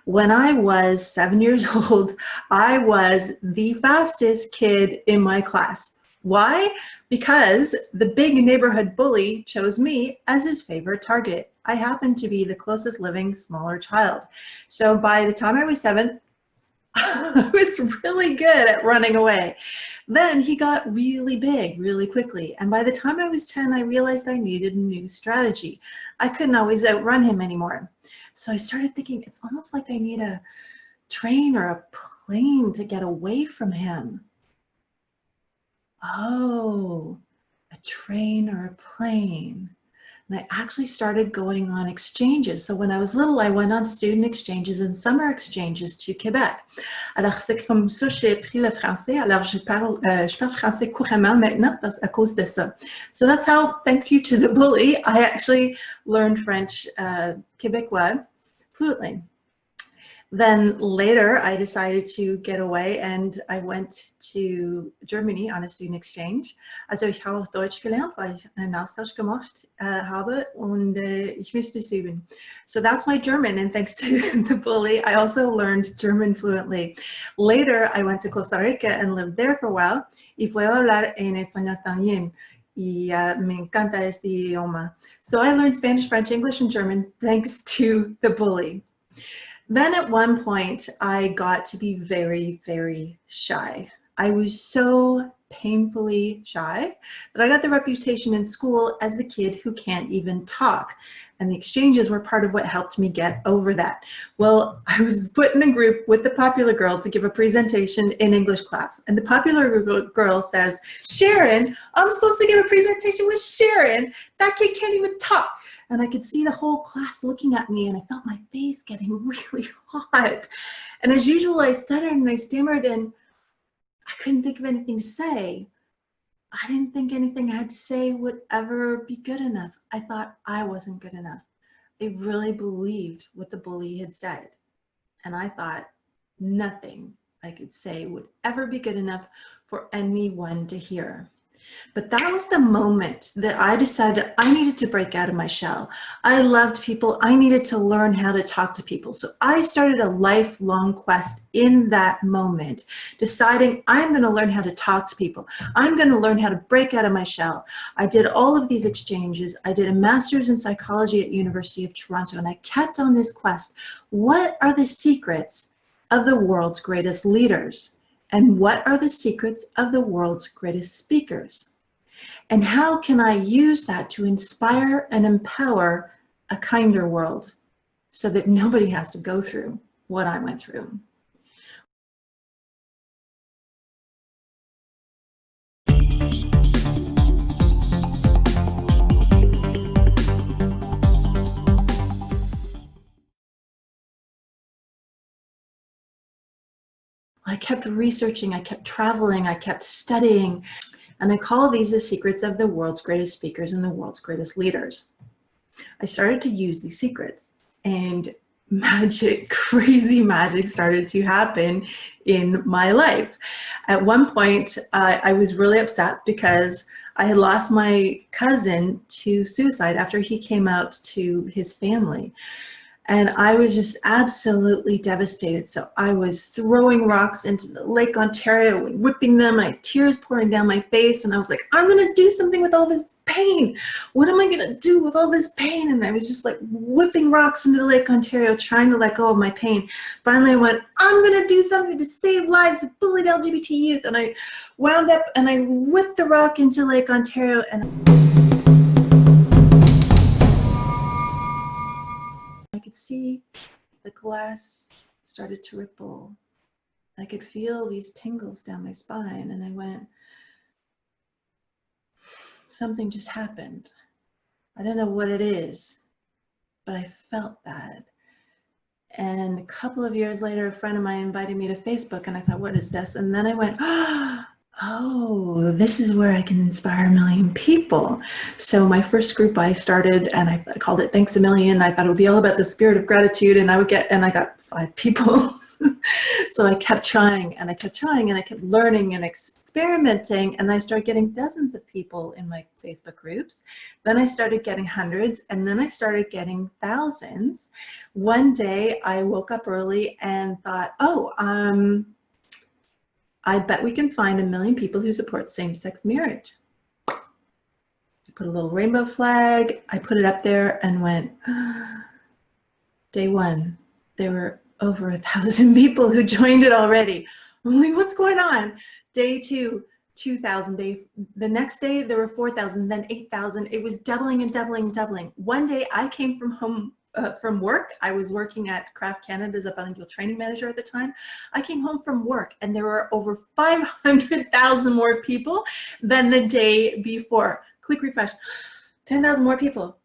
When I was 7 years old, I was the fastest kid in my class. Why? Because the big neighborhood bully chose me as his favorite target. I happened to be the closest living smaller child. So by the time I was 7, I was really good at running away. Then he got really big really quickly. And by the time I was 10, I realized I needed a new strategy. I couldn't always outrun him anymore. So I started thinking, it's almost like I need a train or a plane to get away from him. Oh, a train or a plane. And I actually started going on exchanges. So when I was little, I went on student exchanges and summer exchanges to Quebec. Alors c'est comme ça que j'ai appris le français. Alors je parle français couramment maintenant à cause de ça. So that's how, thank you to the bully, I actually learned French Québécois fluently. Then later, I decided to get away and I went to Germany on a student exchange. Also ich habe Deutsch gelernt, weil ich einen Austausch gemacht habe und ich müsste es üben. So that's my German, and thanks to the bully, I also learned German fluently. Later, I went to Costa Rica and lived there for a while. Y puedo hablar en español también. Y me encanta este idioma. So I learned Spanish, French, English, and German thanks to the bully. Then at one point, I got to be very, very shy. I was so painfully shy that I got the reputation in school as the kid who can't even talk. And the exchanges were part of what helped me get over that. Well, I was put in a group with the popular girl to give a presentation in English class. And the popular girl says, Sharon, I'm supposed to give a presentation with Sharon. That kid can't even talk. And I could see the whole class looking at me and I felt my face getting really hot. And as usual, I stuttered and I stammered and I couldn't think of anything to say. I didn't think anything I had to say would ever be good enough. I thought I wasn't good enough. I really believed what the bully had said. And I thought nothing I could say would ever be good enough for anyone to hear. But that was the moment that I decided I needed to break out of my shell. I loved people. I needed to learn how to talk to people. So I started a lifelong quest in that moment, deciding I'm going to learn how to talk to people. I'm going to learn how to break out of my shell. I did all of these exchanges. I did a master's in psychology at University of Toronto, and I kept on this quest. What are the secrets of the world's greatest leaders? And what are the secrets of the world's greatest speakers? And how can I use that to inspire and empower a kinder world so that nobody has to go through what I went through? I kept researching, I kept traveling, I kept studying, and I call these the secrets of the world's greatest speakers and the world's greatest leaders. I started to use these secrets, and magic, crazy magic started to happen in my life. At one point, I was really upset because I had lost my cousin to suicide after he came out to his family. And I was just absolutely devastated. So I was throwing rocks into the Lake Ontario and whipping them. I had tears pouring down my face. And I was like, I'm going to do something with all this pain. What am I going to do with all this pain? And I was just like whipping rocks into the Lake Ontario, trying to let go of my pain. Finally, I went, I'm going to do something to save lives of bullied LGBT youth. And I wound up and I whipped the rock into Lake Ontario. And I could see the glass started to ripple. I could feel these tingles down my spine, and I went, something just happened. I don't know what it is, but I felt that. And a couple of years later, a friend of mine invited me to Facebook, and I thought, what is this? And then I went, oh, this is where I can inspire a million people. So my first group I started, and I called it Thanks a Million. I thought it would be all about the spirit of gratitude, and I got 5 people. So I kept trying, and I kept trying, and I kept learning and experimenting, and I started getting dozens of people in my Facebook groups. Then I started getting hundreds, and then I started getting thousands. One day I woke up early and thought, oh, I bet we can find 1 million people who support same-sex marriage. I put a little rainbow flag, I put it up there and went, day one, there were over 1,000 people who joined it already. I'm like, what's going on? Day two, 2,000. The next day there were 4,000, then 8,000. It was doubling and doubling and doubling. One day I came from home from work. I was working at Craft Canada as a bilingual training manager at the time. I came home from work and there were over 500,000 more people than the day before. Click refresh, 10,000 more people.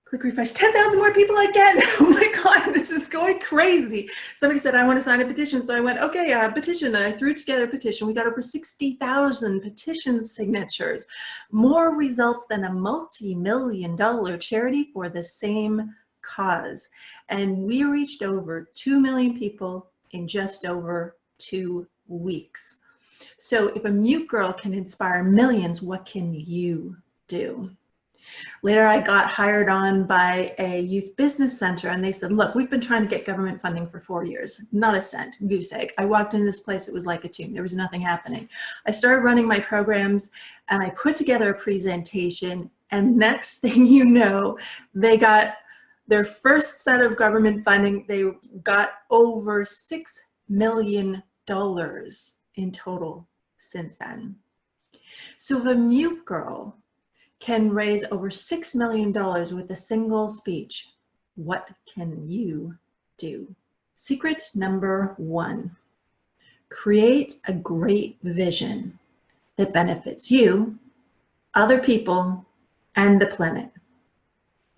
Click refresh, 10,000 more people again. Oh my God, this is going crazy. Somebody said, I want to sign a petition. So I went, okay, petition. I threw together a petition. We got over 60,000 petition signatures, more results than a multi-million-dollar charity for the same cause. And we reached over 2 million people in just over 2 weeks. So if a mute girl can inspire millions, what can you do? Later, I got hired on by a youth business center, and they said, look, we've been trying to get government funding for 4 years, not a cent, goose egg. I walked into this place, it was like a tomb. There was nothing happening. I started running my programs, and I put together a presentation, and next thing you know, they got their first set of government funding. They got over $6 million in total since then. So if a mute girl can raise over $6 million with a single speech, what can you do? Secret number 1, create a great vision that benefits you, other people, and the planet.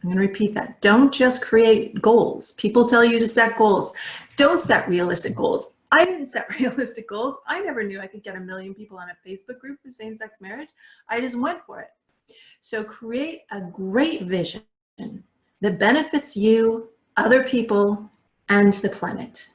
I'm going to repeat that. Don't just create goals. People tell you to set goals. Don't set realistic goals. I didn't set realistic goals. I never knew I could get 1 million people on a Facebook group for same-sex marriage. I just went for it. So create a great vision that benefits you, other people, and the planet.